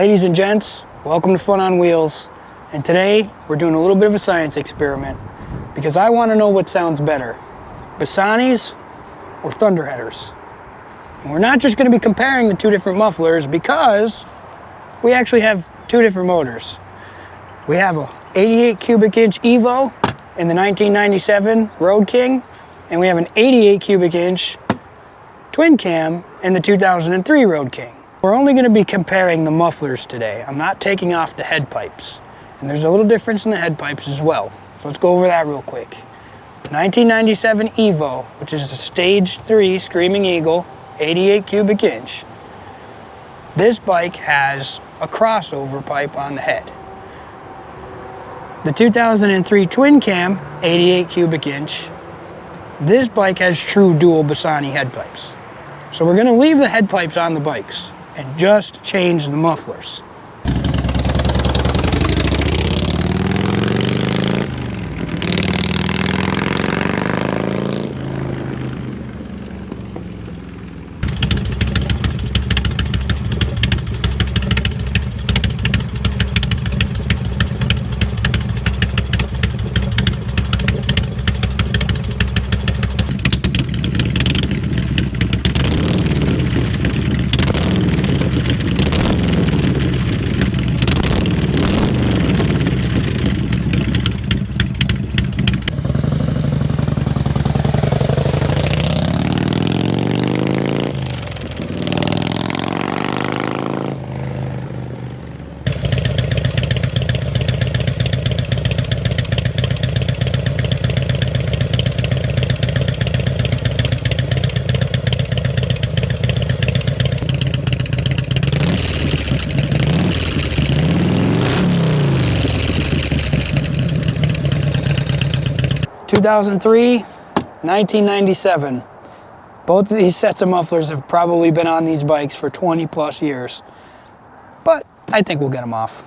Ladies and gents, welcome to Fun on Wheels. And today we're doing a little bit of a science experiment because I want to know what sounds better, Bassanis or Thunderheaders. And we're not just going to be comparing the two different mufflers because we actually have two different motors. We have a 88 cubic inch Evo in the 1997 Road King, and we have an 88 cubic inch Twin Cam in the 2003 Road King. We're only going to be comparing the mufflers today. I'm not taking off the head pipes. And there's a little difference in the head pipes as well. So let's go over that real quick. 1997 Evo, which is a Stage 3 Screaming Eagle, 88 cubic inch. This bike has a crossover pipe on the head. The 2003 Twin Cam, 88 cubic inch. This bike has true dual Bassani head pipes. So we're going to leave the head pipes on the bikes and just change the mufflers. (2003), 1997. Both of these sets of mufflers have probably been on these bikes for 20 plus years, but I think we'll get them off.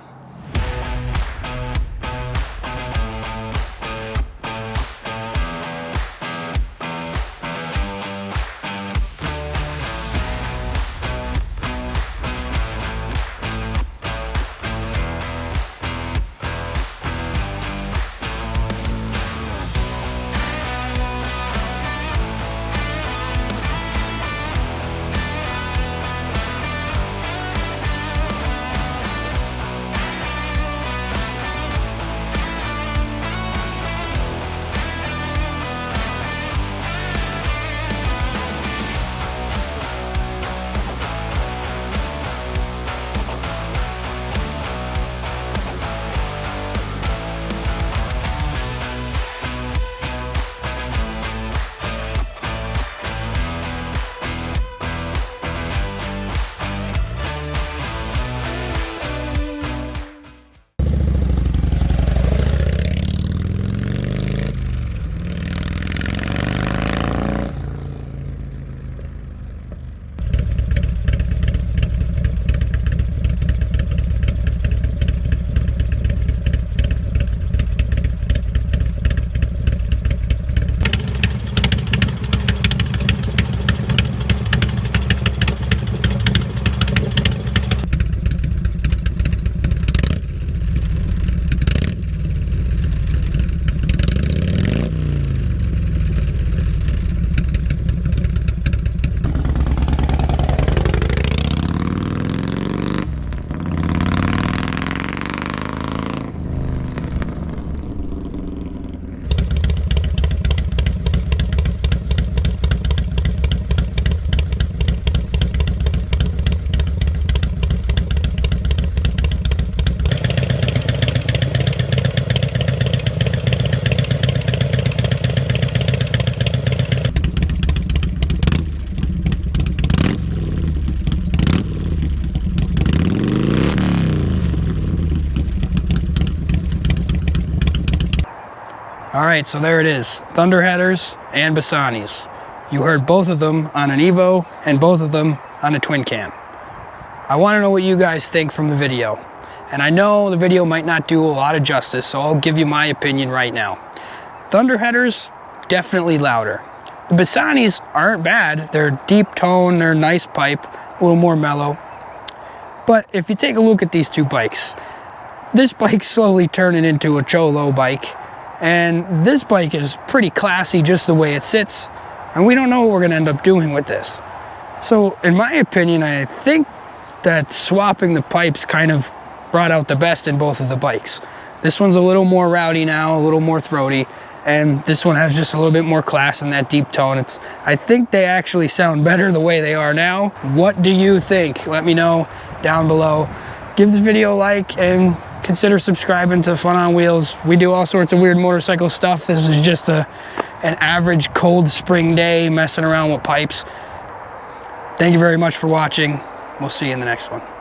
Alright, so there it is, Thunderheaders and Bassanis. You heard both of them on an Evo and both of them on a Twin Cam. I want to know what you guys think from the video. And I know the video might not do a lot of justice, so I'll give you my opinion right now. Thunderheaders, definitely louder. The Bassanis aren't bad. They're deep tone, they're nice pipe, a little more mellow. But if you take a look at these two bikes, this bike's slowly turning into a cholo bike, and this bike is pretty classy just the way it sits, and we don't know what we're gonna end up doing with this. So in my opinion, I think that swapping the pipes kind of brought out the best in both of the bikes. This one's a little more rowdy now, a little more throaty, and this one has just a little bit more class in that deep tone. I think they actually sound better the way they are now. What do you think? Let me know down below. Give this video a like and consider subscribing to Fun on Wheels. We do all sorts of weird motorcycle stuff. This is just an average cold spring day messing around with pipes. Thank you very much for watching. We'll see you in the next one.